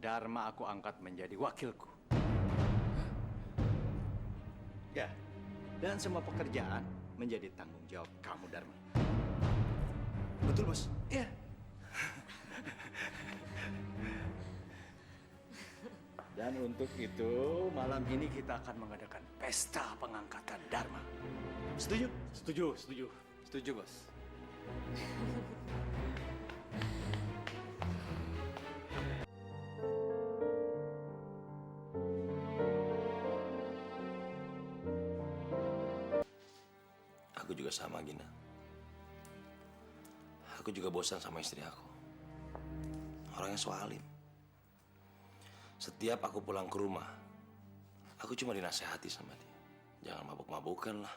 Dharma aku angkat menjadi wakilku. Ya, dan semua pekerjaan menjadi tanggung jawab kamu, Dharma. Betul, Bos? Iya. Dan untuk itu, malam ini kita akan mengadakan pesta pengangkatan Dharma. Setuju? Setuju, setuju. Setuju, Bos. Aku juga sama, Gina. Aku juga bosan sama istri aku. Orangnya so alim. Setiap aku pulang ke rumah, aku cuma dinasehati sama dia. Jangan mabuk-mabukan lah.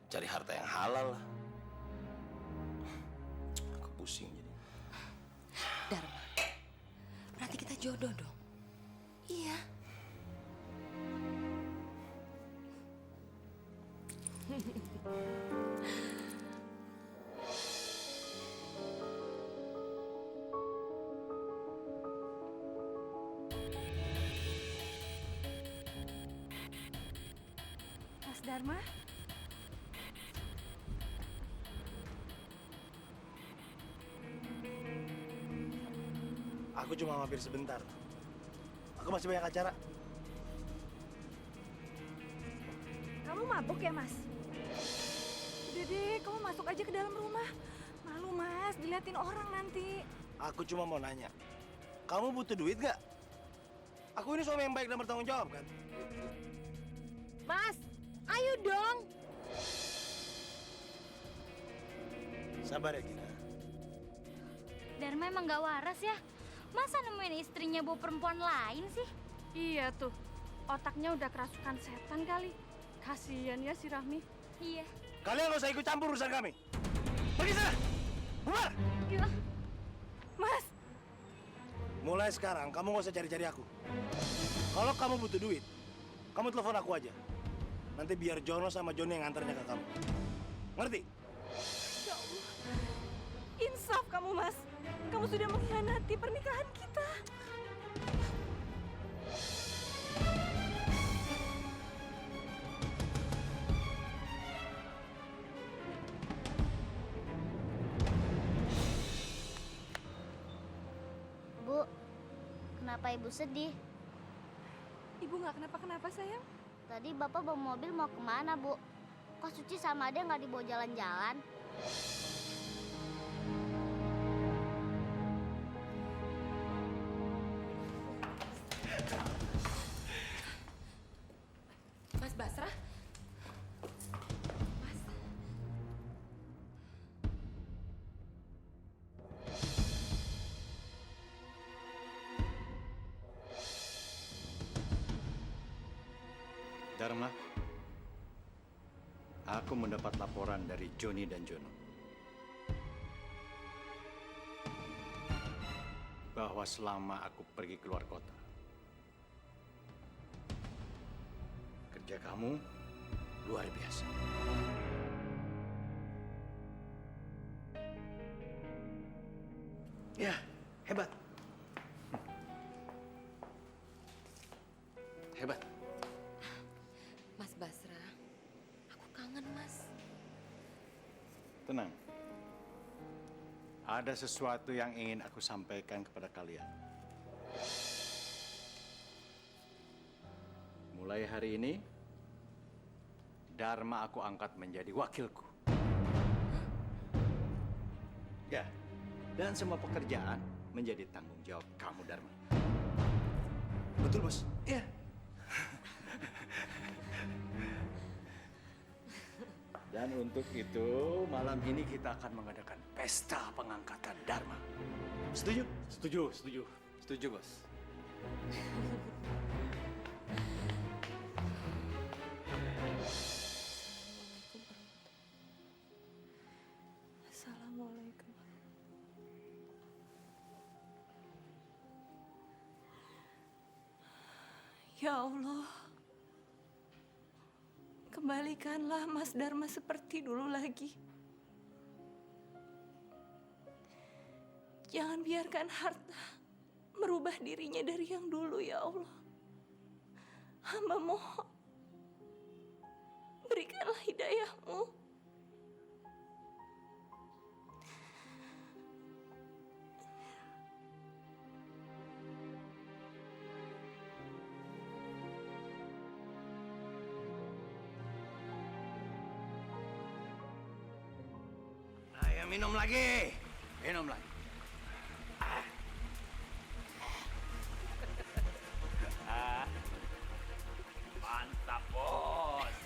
Cari harta yang halal lah. Aku pusing jadi. Dharma, berarti kita jodoh dong. Iya. Mas Dharma? Aku cuma mampir sebentar. Aku masih banyak acara. Kamu mabuk ya, Mas? Udah deh, kamu masuk aja ke dalam rumah. Malu, Mas, diliatin orang nanti. Aku cuma mau nanya. Kamu butuh duit gak? Aku ini suami yang baik dan bertanggung jawab kan? Mas, ayo dong. Sabar ya, Gina. Dharma emang gak waras ya? Masa nemuin istrinya bawa perempuan lain sih? Iya tuh, otaknya udah kerasukan setan kali. Kasian ya si Rahmi. Iya. Kalian gak usah ikut campur urusan kami. Pergi sana! Bubar! Iya. Mas, Mulai sekarang, kamu gak usah cari-cari aku. Kalau kamu butuh duit, kamu telepon aku aja. Nanti biar Jono sama Joni yang nganternya ke kamu. Ngerti? ya Allah. Insaf kamu, Mas. Kamu sudah mengkhianati pernikahan kita. Bu, kenapa ibu sedih? Ibu nggak kenapa-kenapa, sayang. Tadi bapak bawa mobil mau kemana, Bu? Kok Suci sama Ade nggak dibawa jalan-jalan? Mas Basra? Mas. Dharma, aku mendapat laporan dari Joni dan Jono bahwa selama aku pergi keluar kota, kerja kamu luar biasa. Ya, hebat. Hebat. Mas Basra, aku kangen, Mas. Tenang. Ada sesuatu yang ingin aku sampaikan kepada kalian. Mulai hari ini, Dharma aku angkat menjadi wakilku. Ya, dan semua pekerjaan menjadi tanggung jawab kamu, Dharma. Betul, Bos? Iya. Dan untuk itu, malam ini kita akan mengadakan pesta pengangkatan Dharma. Setuju? Setuju, setuju. Setuju, Bos. Assalamualaikum. Ya Allah, kembalikanlah Mas Dharma seperti dulu lagi. Jangan biarkan harta merubah dirinya dari yang dulu, ya Allah. Hamba mohon, berikanlah hidayah-Mu. Ayo minum lagi. Minum lagi. Mantap, Bos.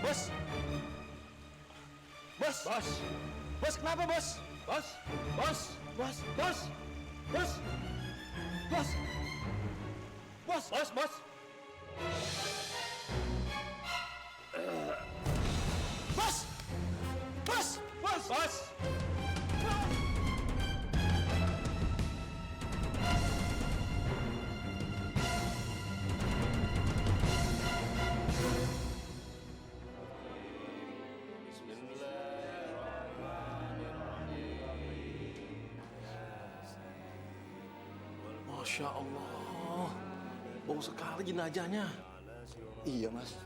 Bos! Bos! Bos. Bos, kenapa, Bos? Bos. Bos. Bos! Bos! Bos! Bos! Bos! Bos, bos. Bos! Bos! Bos! Bos. Masya Allah, bau sekali jenazahnya. Iya mas,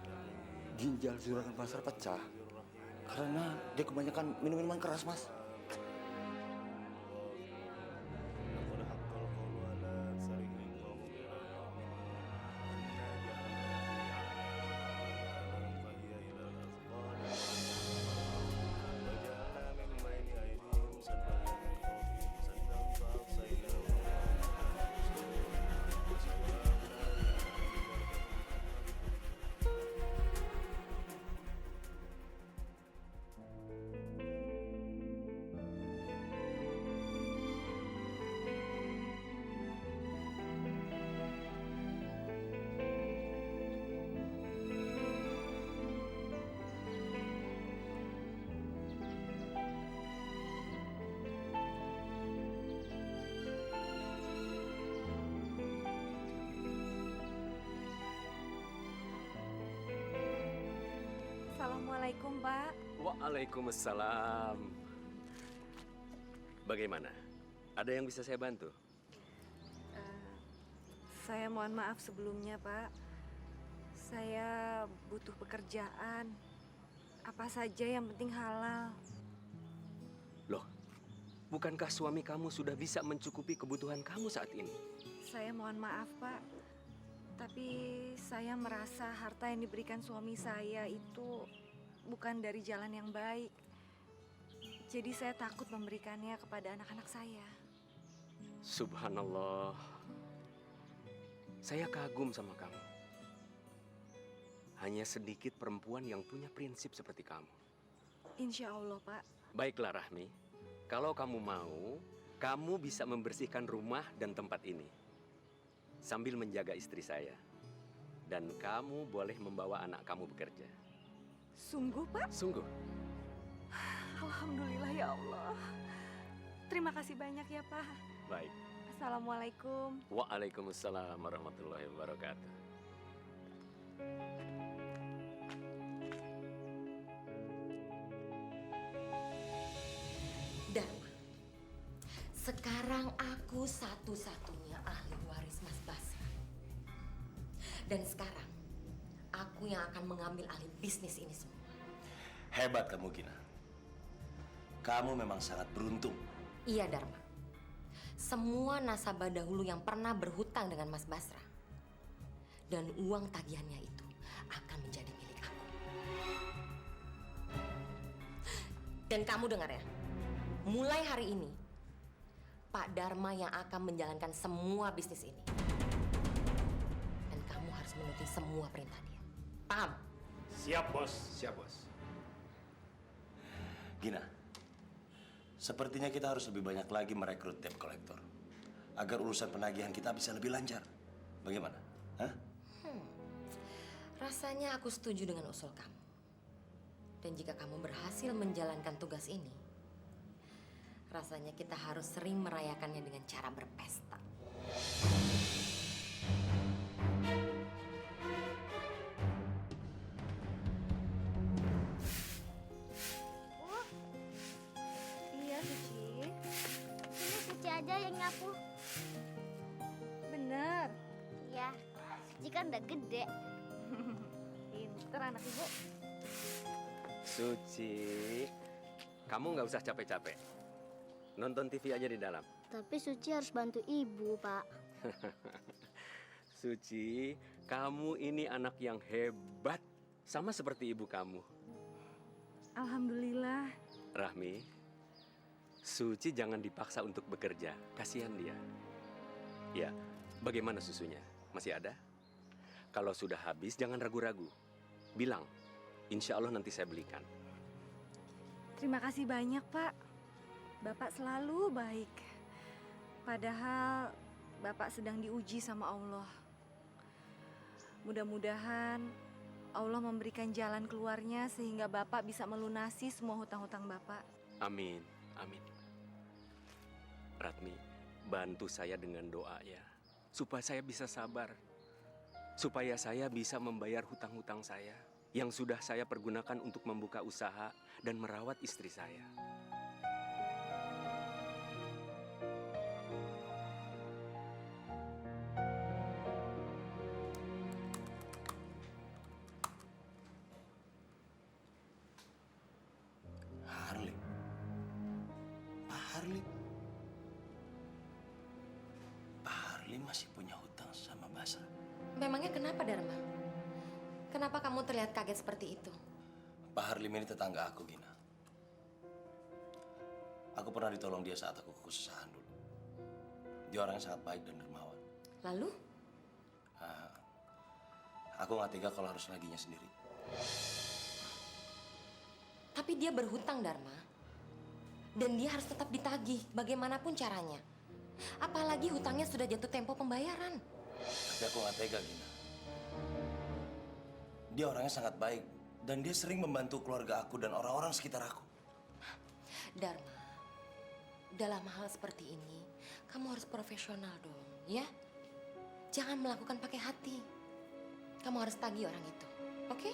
ginjal juragan pasar pecah karena dia kebanyakan minum minuman keras mas. Assalamualaikum, Pak. Waalaikumsalam. Bagaimana? Ada yang bisa saya bantu? Saya mohon maaf sebelumnya, Pak. Saya butuh pekerjaan. Apa saja yang penting halal. Loh, bukankah suami kamu sudah bisa mencukupi kebutuhan kamu saat ini? Saya mohon maaf, Pak. Tapi saya merasa harta yang diberikan suami saya itu bukan dari jalan yang baik. Jadi saya takut memberikannya kepada anak-anak saya. Subhanallah. Saya kagum sama kamu. Hanya sedikit perempuan yang punya prinsip seperti kamu. Insya Allah, Pak. Baiklah, Rahmi. Kalau kamu mau, kamu bisa membersihkan rumah dan tempat ini sambil menjaga istri saya. Dan kamu boleh membawa anak kamu bekerja. Sungguh, Pak? Sungguh. Alhamdulillah ya Allah. Terima kasih banyak ya, Pak. Baik. Assalamualaikum. Waalaikumsalam warahmatullahi wabarakatuh. Dharma, sekarang aku satu-satunya ahli waris Mas Basra. Dan sekarang, aku yang akan mengambil alih bisnis ini semua. Hebat kamu, Gina. Kamu memang sangat beruntung. Iya, Dharma. Semua nasabah dahulu yang pernah berhutang dengan Mas Basra dan uang tagihannya itu akan menjadi milik aku. Dan kamu dengar ya, mulai hari ini, Pak Dharma yang akan menjalankan semua bisnis ini. Dan kamu harus menuruti semua perintah dia. Paham? Siap, Bos. Siap, Bos. Gina, sepertinya kita harus lebih banyak lagi merekrut debt collector agar urusan penagihan kita bisa lebih lancar. Bagaimana? Hah? Rasanya aku setuju dengan usul kamu. Dan jika kamu berhasil menjalankan tugas ini, rasanya kita harus sering merayakannya dengan cara berpesta. Bu, Iya, Suci. ini Suci aja yang nyapu. Bener. Ya, Suci kan udah gede. Pinter anak ibu. Suci, kamu nggak usah capek-capek. Nonton TV aja di dalam. Tapi Suci harus bantu ibu, Pak. Suci, kamu ini anak yang hebat. Sama seperti ibu kamu. Alhamdulillah. Rahmi, Suci jangan dipaksa untuk bekerja. Kasihan dia. Ya, bagaimana susunya? Masih ada? Kalau sudah habis, jangan ragu-ragu. Bilang, insya Allah nanti saya belikan. Terima kasih banyak, Pak. Bapak selalu baik. Padahal Bapak sedang diuji sama Allah. Mudah-mudahan Allah memberikan jalan keluarnya sehingga Bapak bisa melunasi semua hutang-hutang Bapak. Amin, amin. Ratmi, bantu saya dengan doa ya. Supaya saya bisa sabar. Supaya saya bisa membayar hutang-hutang saya. Yang sudah saya pergunakan untuk membuka usaha dan merawat istri saya. Harley. Pak Harley. Pak Harley masih punya hutang sama Basra. Memangnya kenapa, Dharma? Kenapa kamu terlihat kaget seperti itu? Pak Harley ini tetangga aku, Gina. Aku pernah ditolong dia saat aku kesusahan dulu. Dia orang yang sangat baik dan dermawan. Lalu? Aku nggak tega kalau harus naginya sendiri. Tapi dia berhutang, Dharma. Dan dia harus tetap ditagih, bagaimanapun caranya. Apalagi hutangnya sudah jatuh tempo pembayaran. Tapi aku nggak tega, Gina. Dia orangnya sangat baik. Dan dia sering membantu keluarga aku dan orang-orang sekitar aku. Dharma, dalam hal seperti ini, kamu harus profesional dong, ya? Jangan melakukan pakai hati. Kamu harus tagih orang itu, oke?